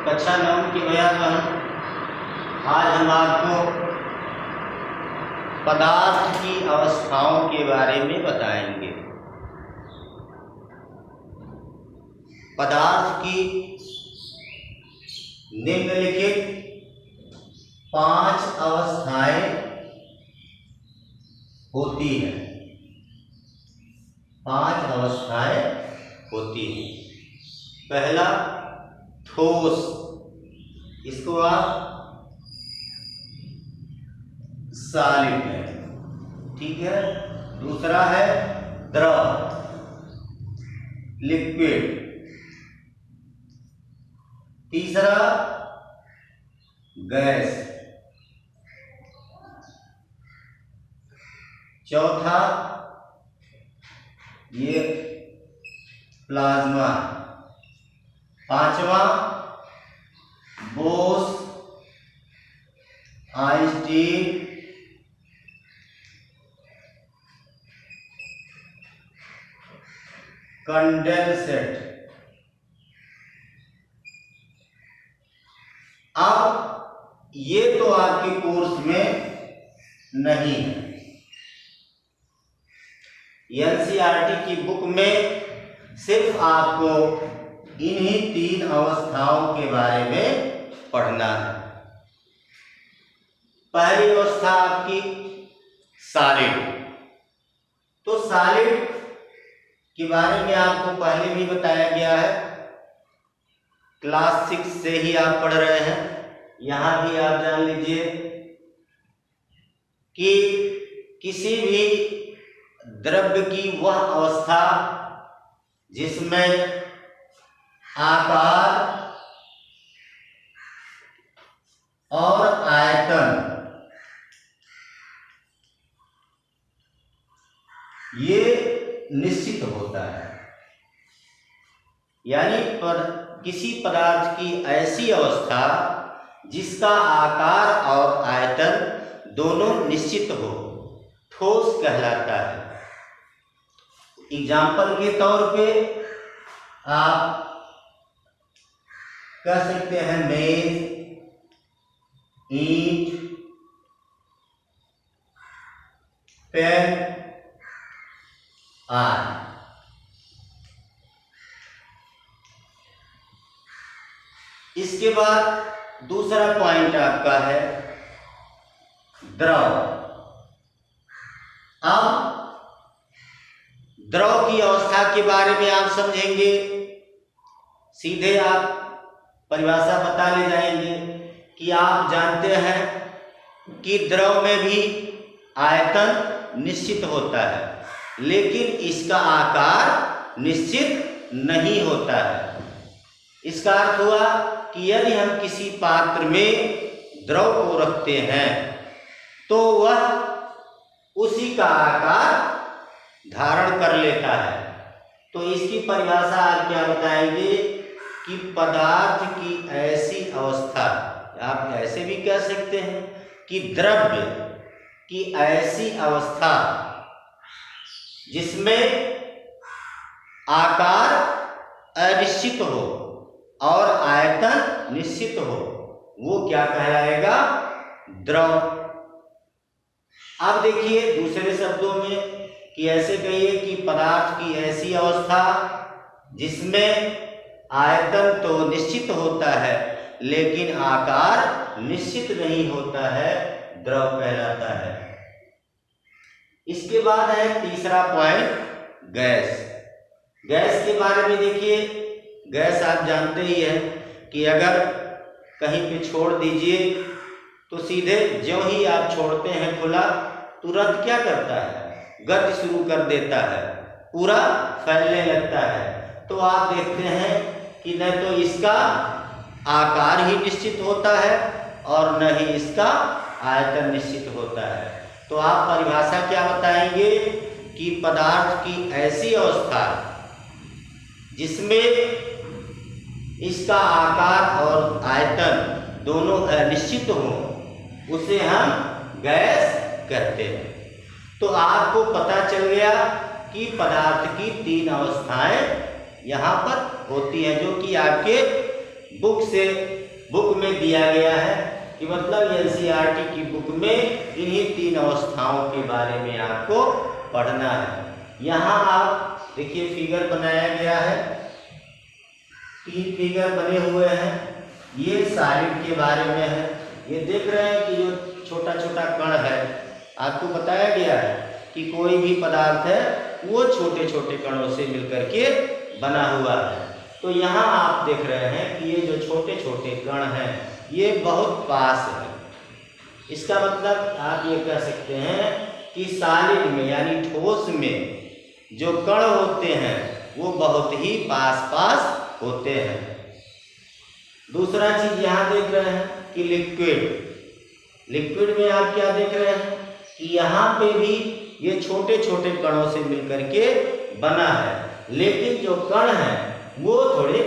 कक्षा 9 के बयान में आज हम आपको पदार्थ की अवस्थाओं के बारे में बताएंगे। पदार्थ की निम्नलिखित 5 अवस्थाएं होती हैं। 5 अवस्थाएं होती हैं। पहला ठोस, इसको आप सॉलिड है, ठीक है। दूसरा है द्रव, लिक्विड। तीसरा गैस। चौथा ये प्लाज्मा। पांचवा बोस आइंस्टीन कंडेंसेट। अब ये तो आपके कोर्स में नहीं है। एनसीईआरटी की बुक में सिर्फ आपको इन्हीं 3 अवस्थाओं के बारे में पढ़ना है। पहली अवस्था आपकी सॉलिड। तो सॉलिड के बारे में आपको पहले भी बताया गया है, क्लास 6 से ही आप पढ़ रहे हैं। यहां भी आप जान लीजिए कि किसी भी द्रव्य की वह अवस्था जिसमें आकार और आयतन ये निश्चित होता है। यानी किसी पदार्थ की ऐसी अवस्था जिसका आकार और आयतन दोनों निश्चित हो, ठोस कहलाता है। एग्जाम्पल के तौर पे आप कह सकते हैं मेज, ईंट, पेन आदि। इसके बाद दूसरा पॉइंट आपका है द्रव। अब द्रव की अवस्था के बारे में आप समझेंगे, सीधे आप परिभाषा बता ले जाएंगे कि आप जानते हैं कि द्रव में भी आयतन निश्चित होता है, लेकिन इसका आकार निश्चित नहीं होता है। इसका अर्थ हुआ कि यदि हम किसी पात्र में द्रव को रखते हैं तो वह उसी का आकार धारण कर लेता है। तो इसकी परिभाषा आप क्या बताएंगे कि पदार्थ की ऐसी अवस्था, आप ऐसे भी कह सकते हैं कि द्रव्य की ऐसी अवस्था जिसमें आकार अनिश्चित हो और आयतन निश्चित हो, वो क्या कहलाएगा? द्रव। अब देखिए दूसरे शब्दों में कि ऐसे कहिए कि पदार्थ की ऐसी अवस्था जिसमें आयतन तो निश्चित होता है लेकिन आकार निश्चित नहीं होता है, द्रव कहलाता है। इसके बाद है तीसरा पॉइंट गैस। गैस के बारे में देखिए, गैस आप जानते ही हैं कि अगर कहीं पे छोड़ दीजिए तो सीधे ज्यों ही आप छोड़ते हैं खुला, तुरंत क्या करता है? गति शुरू कर देता है, पूरा फैलने लगता है। तो आप देखते हैं कि न तो इसका आकार ही निश्चित होता है और न ही इसका आयतन निश्चित होता है। तो आप परिभाषा क्या बताएंगे कि पदार्थ की ऐसी अवस्था जिसमें इसका आकार और आयतन दोनों अनिश्चित हों, उसे हम गैस कहते हैं। तो आपको पता चल गया कि पदार्थ की 3 अवस्थाएं यहाँ पर होती हैं, जो कि आपके बुक में दिया गया है कि मतलब एनसीईआरटी की बुक में इन्हीं 3 अवस्थाओं के बारे में आपको पढ़ना है। यहाँ आप देखिए फिगर बनाया गया है, 3 फिगर बने हुए हैं। ये सॉलिड के बारे में है। ये देख रहे हैं कि जो छोटा छोटा कण है, आपको बताया गया है कि कोई भी पदार्थ है वो छोटे छोटे कणों से मिलकर के बना हुआ है। तो यहाँ आप देख रहे हैं कि ये जो छोटे छोटे कण हैं ये बहुत पास है। इसका मतलब आप ये कह सकते हैं कि सॉलिड में यानी ठोस में जो कण होते हैं वो बहुत ही पास पास होते हैं। दूसरा चीज यहाँ देख रहे हैं कि लिक्विड में आप क्या देख रहे हैं कि यहाँ पे भी ये छोटे छोटे कणों से मिलकर के बना है, लेकिन जो कण हैं वो थोड़े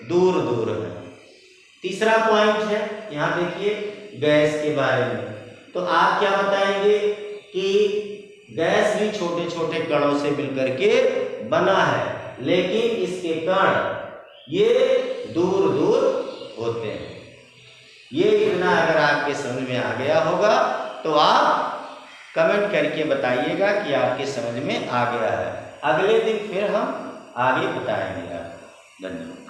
दूर दूर हैं। तीसरा पॉइंट है, यहाँ देखिए गैस के बारे में। तो आप क्या बताएंगे कि गैस भी छोटे छोटे कणों से मिलकर के बना है, लेकिन इसके कण ये दूर दूर होते हैं। ये इतना अगर आपके समझ में आ गया होगा तो आप कमेंट करके बताइएगा कि आपके समझ में आ गया है। अगले दिन फिर हम आगे बताएंगे। धन्यवाद।